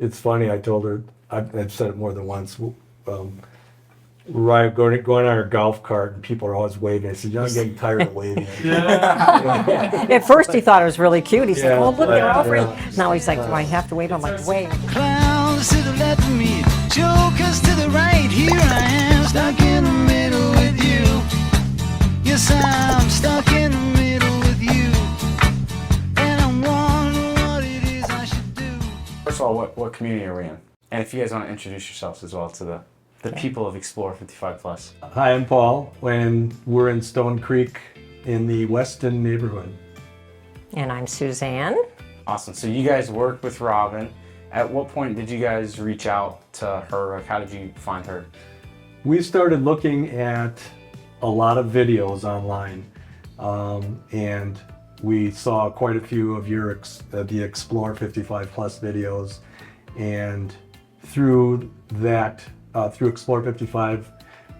It's funny, I told her, I've said it more than once, we're going on our golf cart and people are always waving. I said, you're not getting tired of waving. At first he thought it was really cute. He said, Yeah, oh, look, they're yeah, offering. yeah. Now he's like, do I have to wait? I'm like, wait. Clowns to the left of me, jokers to the right. Here I am, stuck in the middle with you. Yes, I'm stuck in the middle with you. And I'm wondering what it is I should do. First of all, what community are we in? And if you guys want to introduce yourselves as well to the people of Explore 55 Plus. Hi, I'm Paul, and we're in Stone Creek in the Weston neighborhood. And I'm Suzanne. Awesome. So you guys work with Robin. At what point did you guys reach out to her? Like, how did you find her? We started looking at a lot of videos online, and we saw quite a few of your the Explore 55 Plus videos, and through that, through Explore 55,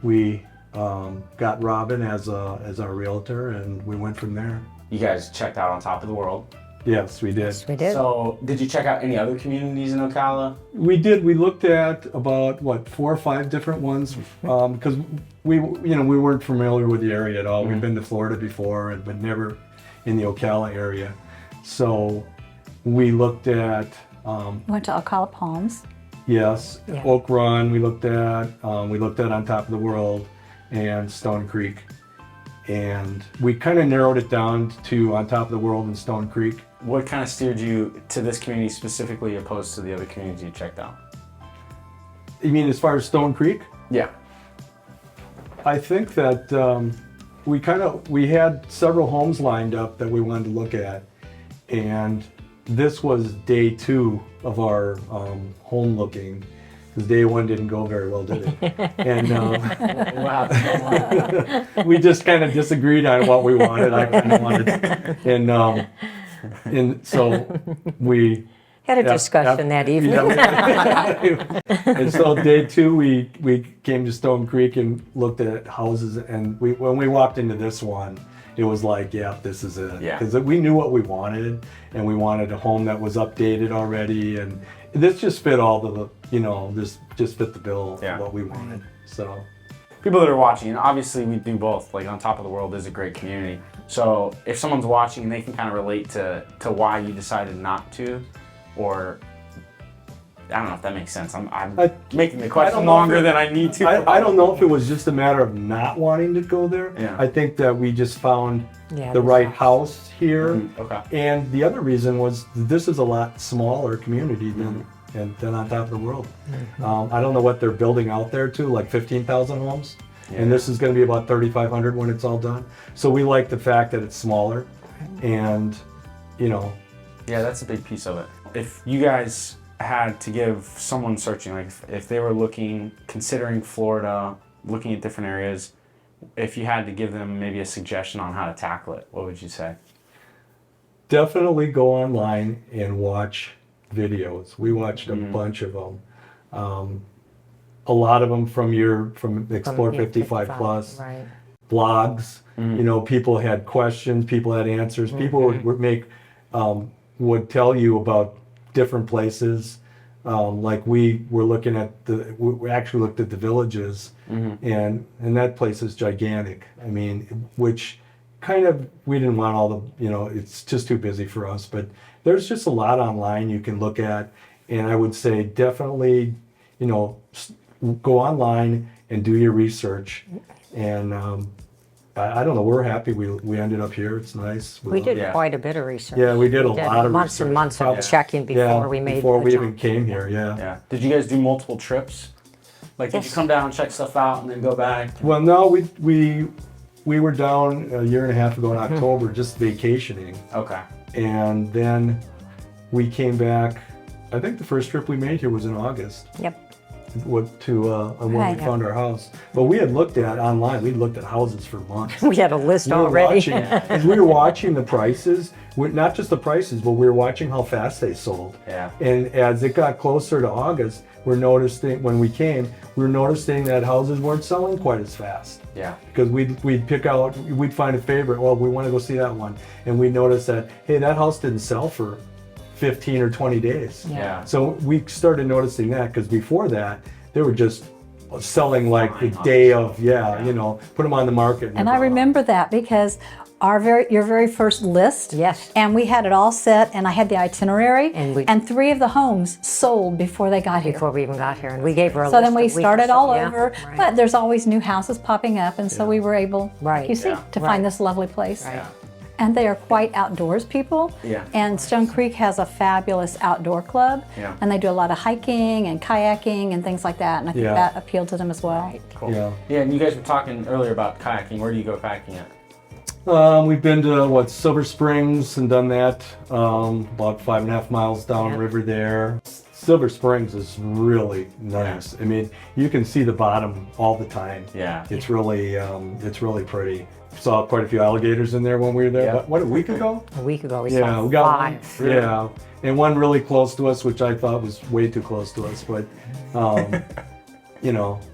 we got Robin as our realtor, and we went from there. You guys checked out On Top of the World. Yes, we did. Yes, we did. So did you check out any other communities in Ocala? We did. We looked at about 4 or 5 different ones because we weren't familiar with the area at all. We've been to Florida before, but never in the Ocala area. So we looked at Went to Ocala Palms. yes, Yeah. Oak Run. We looked at On Top of the World and Stone Creek, and we kind of narrowed it down to On Top of the World and Stone Creek. What kind of steered you to this community specifically opposed to the other communities you checked out? You mean as far as Stone Creek? Yeah. I think that we had several homes lined up that we wanted to look at, and this was day 2 of our home looking, because day 1 didn't go very well, did it? And Wow. we just kind of disagreed on what we wanted. I kind of wanted, and so we Had a discussion that evening. Yeah. And so day 2, we came to Stone Creek and looked at houses, and when we walked into this one, it was like, yeah, this is it. Yeah. Because we knew what we wanted, and we wanted a home that was updated already, and this just fit all this just fit the bill Yeah. of what we wanted. So People that are watching, and obviously we do both, like On Top of the World is a great community. So if someone's watching and they can kind of relate to why you decided not to, or I don't know if that makes sense. I'm making the I question don't know longer if it- than I need to. I don't know if it was just a matter of not wanting to go there. Yeah. I think that we just found Yeah, the this right house here. Okay. And the other reason was this is a lot smaller community than On Top of the World. I don't know what they're building out there to, like 15,000 homes. Yeah. And this is going to be about 3,500 when it's all done. So we like the fact that it's smaller, and Yeah, that's a big piece of it. If you guys had to give someone searching, like if they were considering Florida, looking at different areas, if you had to give them maybe a suggestion on how to tackle it, what would you say? definitely go online and watch videos. We watched a bunch of them. A lot of them from Explore 55 Plus. Right. Blogs. People had questions, people had answers. People would tell you about different places. Like we were looking at we actually looked at the Villages, and that place is gigantic. I mean, which kind of we didn't want all the it's just too busy for us. But there's just a lot online you can look at, and I would say definitely go online and do your research. And I don't know, we're happy we ended up here. It's nice. We did Yeah. quite a bit of research. Yeah, we did a lot of months and research. months of Probably- checking before we made before the we jump. even came here. Yeah. Yeah. Did you guys do multiple trips? Like, did you Yes. come down, check stuff out, and then go back? Well, no, we were down a year and a half ago in October, just vacationing, Okay. and then we came back. I think the first trip we made here was in August. Yep. When Right. we found our house. But we had looked at online. We'd looked at houses for months. We had a list We were already. watching, as we were watching the prices, not just the prices, but we were watching how fast they sold. Yeah. And as it got closer to August, we're noticing when we came, we were noticing that houses weren't selling quite as fast. Yeah. Because we'd find a favorite. Well, we want to go see that one, and we noticed that, hey, that house didn't sell for 15 or 20 days. Yeah. So we started noticing that because before that, they were just selling like the day of, put them on the market. And I remember that because your very first list. Yes. And we had it all set, and I had the itinerary, And 3 of the homes sold before they got here. Before we even got here, and we gave her a So list then we a week or started so, all yeah, over, right. but there's always new houses popping up, and so we were able, Right. you see, Yeah. to Right. find this lovely place. Yeah. And they are quite outdoors people. Yeah. And Stone Creek has a fabulous outdoor club. Yeah. And they do a lot of hiking and kayaking and things like that. And I think Yeah. that appealed to them as well. Cool. Yeah. Yeah, and you guys were talking earlier about kayaking. Where do you go kayaking at? We've been to Silver Springs and done that, about 5.5 miles downriver there. Silver Springs is really nice. I mean, you can see the bottom all the time. Yeah. It's really pretty. Saw quite a few alligators in there when we were there. Yeah. What, a week ago? A week ago, we Yeah, saw we got 5. one. Yeah, and one really close to us, which I thought was way too close to us. But,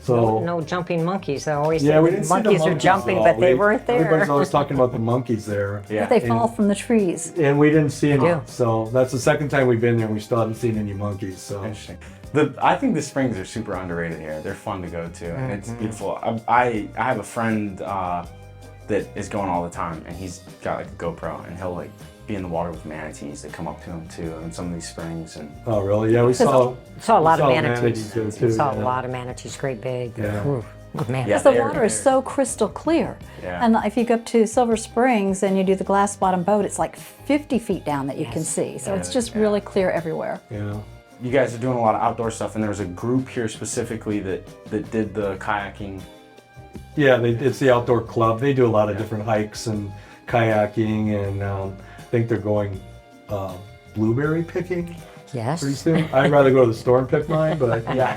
so No jumping monkeys. They always yeah, say we the didn't see the monkeys are monkeys jumping, at all. but they weren't there. Everybody's always talking about the monkeys there. Yeah. They fall from the trees. And we didn't see any. do. So that's the second time we've been there. We still haven't seen any monkeys. So Interesting. I think the springs are super underrated here. They're fun to go to, and it's beautiful. I have a friend that is going all the time, and he's got like a GoPro, and he'll like be in the water with manatees that come up to him too, in some of these springs. And oh really? Yeah, we saw. Saw a lot of we manatees. there, too, Saw yeah. a lot of manatees, great big. Yeah. Ooh, man. Yeah. The They're- water is so crystal clear. Yeah. And if you go up to Silver Springs and you do the glass bottom boat, it's like 50 feet down that you can see. So it's just really clear everywhere. Yeah. you guys are doing a lot of outdoor stuff, and there was a group here specifically that did the kayaking. Yeah, it's the outdoor club. They do a lot of different hikes and kayaking, and I think they're going blueberry picking Yes. pretty soon. I'd rather go to the store and pick mine, but Yeah.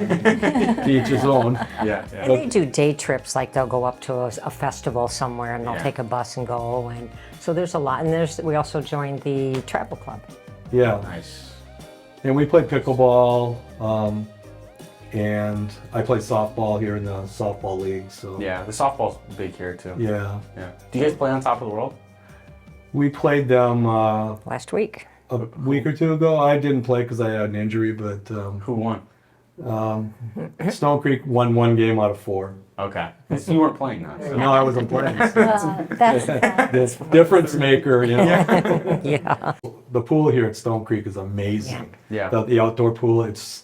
to each his own. Yeah. And they do day trips, like they'll go up to a festival somewhere and they'll Yeah. take a bus and go. And so there's a lot. And we also joined the travel club. Yeah, Nice. and we play pickleball, and I play softball here in the softball league. So Yeah, the softball's big here too. yeah. Yeah. Do you guys play on Top of the World? We played them Last week. a week or two ago. I didn't play because I had an injury, but Who won? Stone Creek won 1 game out of 4. Okay. You weren't playing that. So. No, I wasn't playing. That's This difference maker, you know. Yeah. The pool here at Stone Creek is amazing. Yeah. The outdoor pool, it's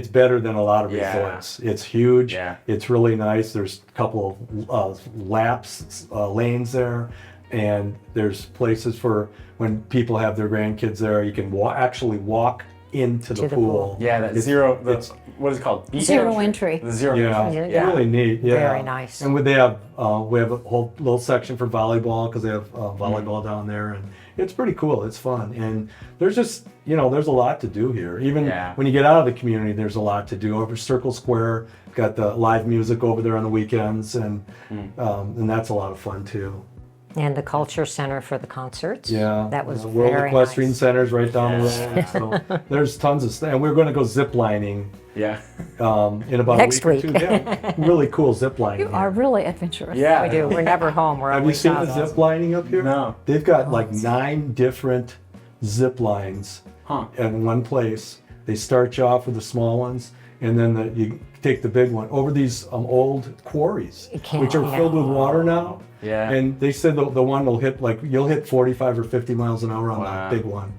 better than a lot of Yeah. resorts. It's huge. Yeah. It's really nice. There's a couple of lanes there, and there's places for when people have their grandkids there. You can actually walk into the To the pool. pool. Yeah, that It's- zero. it's- What is it called? Beach Zero entry. The zero Yeah, entry. Yeah. really neat. Yeah, Very nice. And we have a whole little section for volleyball because they have volleyball down there, and it's pretty cool. It's fun, and there's just there's a lot to do here. Even Yeah. when you get out of the community, there's a lot to do. Over Circle Square, got the live music over there on the weekends, and that's a lot of fun too. And the culture center for the concerts. Yeah, That was World very Equestrian nice. Center's right down the road. So there's tons of stuff, and we're going to go zip lining Yeah. in about Next a week. week. Or two. Yeah, really cool zip lining. You are really adventurous. Yeah. We do. We're never home. We're Have you always seen the out. zip lining up here? No. They've got like 9 different zip lines Huh. in one place. They start you off with the small ones, and then you take the big one over these old quarries, can't- which are filled with water now. Yeah. And they said the one will hit you'll hit 45 or 50 miles an hour on Wow. that big one.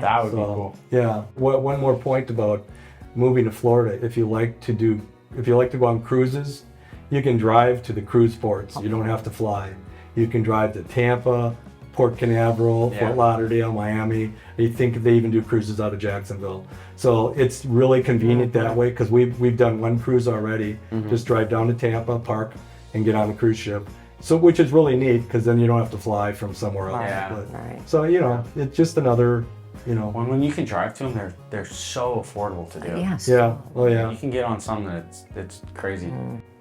That would be So, cool. yeah. One more point about moving to Florida. If you like to go on cruises, you can drive to the cruise ports. You don't have to fly. You can drive to Tampa, Port Canaveral, Yeah. Fort Lauderdale, Miami. I think they even do cruises out of Jacksonville. So it's really convenient that way because we've done one cruise already. Just drive down to Tampa, park, and get on the cruise ship. So which is really neat because then you don't have to fly from somewhere else. Yeah. But, Right. So it's just another, When you can drive to them, they're so affordable to do. Yes. yeah. Oh yeah. You can get on some that's crazy.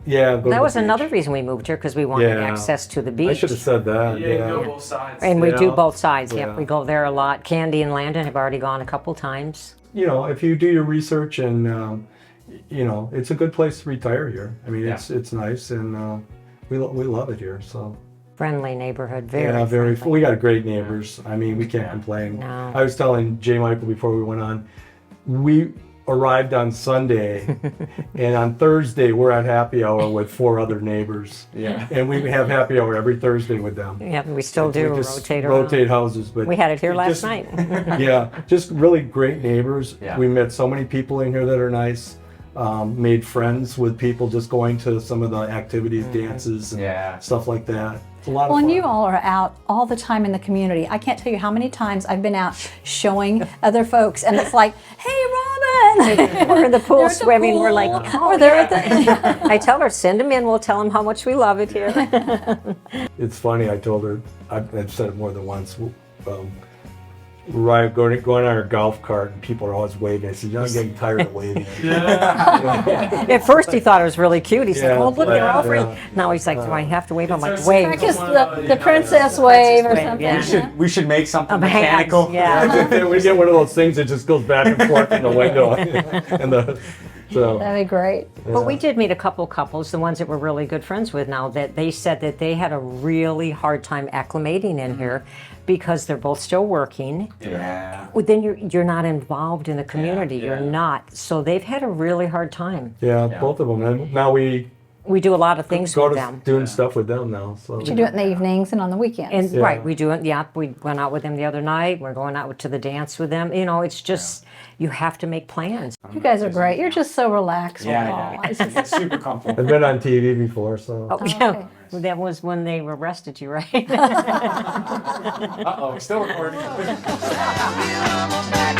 Yeah. go to That the was beach. another reason we moved here, because we wanted Yeah. access to the beach. I should have said that. Yeah. both sides. And we do Yeah. both sides. Yeah. Yep, we go there a lot. Candy and Landon have already gone a couple times. If you do your research and it's a good place to retire here. I mean, Yeah. it's nice and we love it here. So Friendly neighborhood, very. Yeah, very. friendly. We got great neighbors. I mean, we can't complain. No. I was telling J. Michael before we went on, we arrived on Sunday, and on Thursday we're at happy hour with 4 other neighbors. Yeah. And we have happy hour every Thursday with them. Yeah, we still do We just rotate around. rotate houses, but We had it here last just- night. Yeah, just really great neighbors. Yeah. We met so many people in here that are nice. Made friends with people just going to some of the activities, dances, and Yeah. stuff like that. It's a lot Well, of and fun. you all are out all the time in the community. I can't tell you how many times I've been out showing other folks, and it's like, "Hey, Robin!" We're in the pool They're at the swimming. We're like, pool, oh, or they're at the. I tell her, send them in. We'll tell them how much we love it here. It's funny. I told her. I've said it more than once. We're going on our golf cart, and people are always waving. I said, "You're not getting tired of waving." At first, he thought it was really cute. He said, Yeah, "Oh, look, they're all free." yeah. Now he's like, "Do I have to wave?" I'm like, It's "Wave." Practice the princess wave or wave, something. yeah. We should make something Of hands, mechanical. yeah. We get one of those things that just goes back and forth in the window, so That'd be great. But we did meet a couple couples, the ones that we're really good friends with now, that they said that they had a really hard time acclimating in here because they're both still working. Yeah. Well, then you're not involved in the community. You're not. So they've had a really hard time. yeah, both of them. And now we We do a lot of things go with to them. doing stuff with them now. So You do it in the evenings and on the weekends. And Yeah. right, we do it. Yeah, we went out with them the other night. We're going out to the dance with them. You know, it's just you have to make plans. you guys are great. You're just so relaxed. Yeah. Aw, Yeah. It's super comfortable. I've been on TV before, so Oh, okay. yeah, that was when they arrested you, right? Uh oh, still recording. I'm a bad